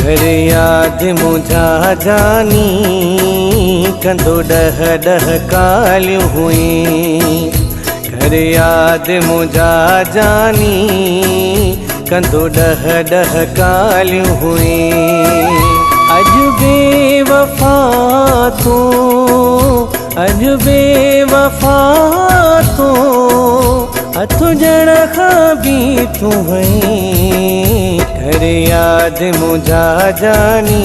घर याद मुझा जानी कंदो डह डह कालियूं हुई। घर याद मुझा जानी कंदो डह डह कालियूं हुई। अज बेवफा तू, अज बेवफा तू, हथ जण खां बि तू वहीं। घर याद मुझा जानी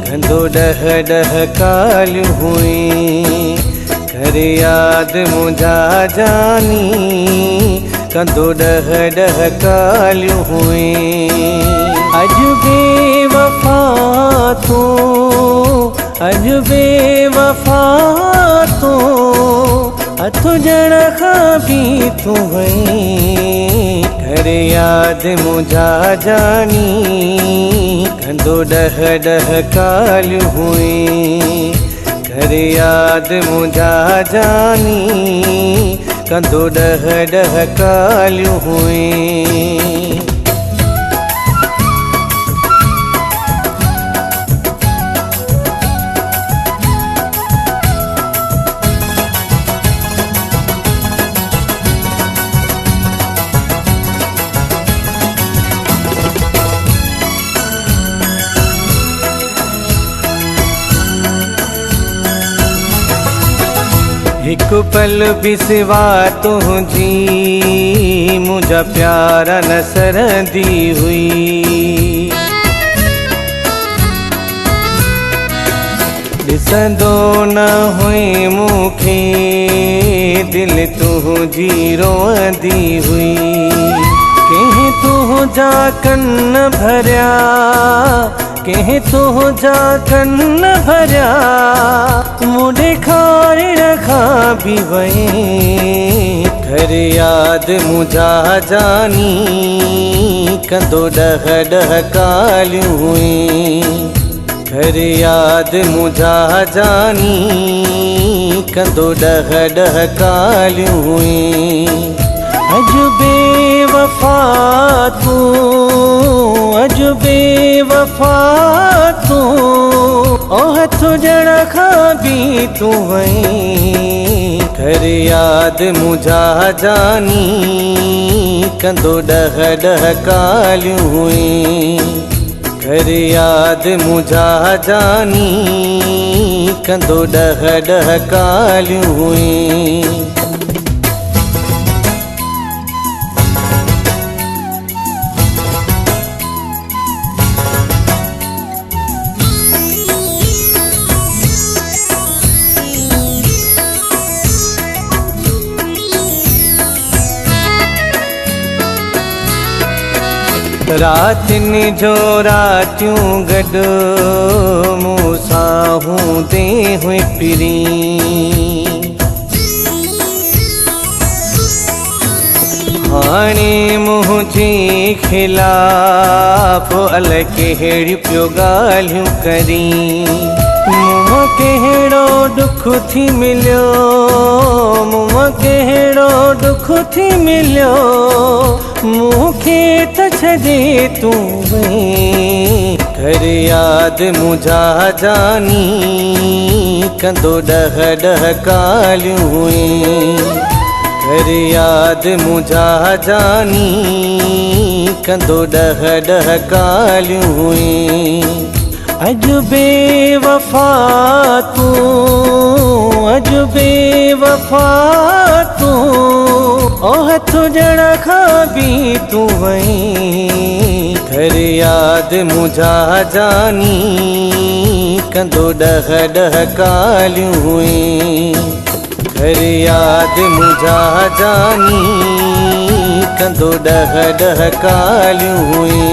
कंदो डह डह कालियूं हुई। घर याद मुझा जानी कंदो डह डह कालियूं हुई। अज बेवफा तू, अज बेवफा तू, हथ जण खां बि तू वहीं। घर याद मुझा जानी कंदो डह डह कालियूं हुई। घर याद मुझा जानी कंदो डह डह कालियूं हुई। एक पल भी सिवा तुझी मुझा प्यारा न सरंदी हुई। ॾिसंदो न हुई मूंखे दिल तुझी रोअंदी हुई। कंहिं तुझा कन्न भरिया, कंहिं तुझा कन्न भरिया, मूं ॾेखारण खां बि वहीं। घर याद मुझा जानी कंदो डह डह कालियूं हुई। घर याद मुझा जानी कंदो डह डह कालियूं हुई। अज बेवफा तू, अज बेवफा तू, ओ हथ जण खां बि तू वहीं। घर याद मुझा जानी कंदो डह डह कालियूं हुई। घर याद मुझा जानी कंदो डह डह कालियूं हुई। रातिनि जो रातियूं गॾु मूं सां हूंदे हुई पिरी। हाणे मुंहिंजे खिलाफ़ अलाए कहिड़ियूं पियो ॻाल्हियूं करी। मूं कहिड़ो दुख थी मिलियो, मूं कहिड़ो दुख थी मिलियो, मूंखे त छॾे तूं वहीं। घर याद मुझा जानी कंदो डह डह कालियूं हुई। घर याद मुझा जानी कंदो डह डह कालियूं हुई। अज बेवफा तू, अज बेवफा तू, ओ हथ जण खां बि तू वहीं। घर याद मुझा जानी कंदो डह डह कालियूं हुई। घर याद मुझा जानी कंदो डह डह कालियूं हुई।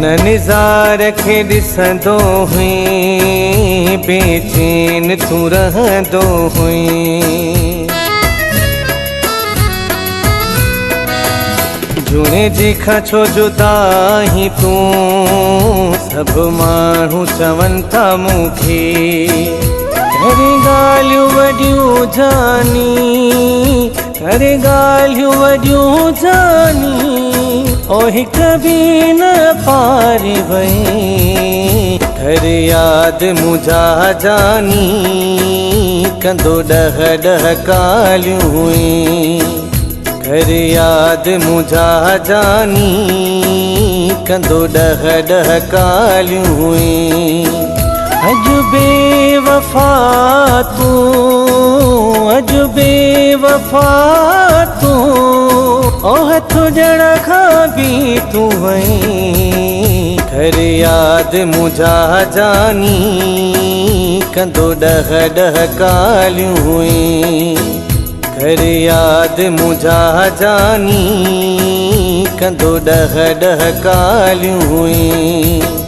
न निज़ार खे ॾिसंदो हुई, बेचैन तूं रहंदो हुई। झूने जेखा छो जुदा ही तू सब माण्हू चवन था मूंखे करे ॻाल्हियूं वॾियूं जानी करे ॻाल्हियूं वॾियूं जानी ओ हिक बि न पारे वई घर याद मुंहिंजा जानी कंदो ॾह ॾह ॻाल्हियूं हुई घर याद मुंहिंजा जानी कंदो ॾह ॾह ॻाल्हियूं हुई अॼु बेवफा तूं अॼु बेवफा तूं ओ हथ ॼण खां बि तूं वई घर याद मुंहिंजा जानी कंदो ॾह ॾह ॻाल्हियूं हुई घर याद मुंहिंजा जानी कंदो ॾह ॾह ॻाल्हियूं हुई।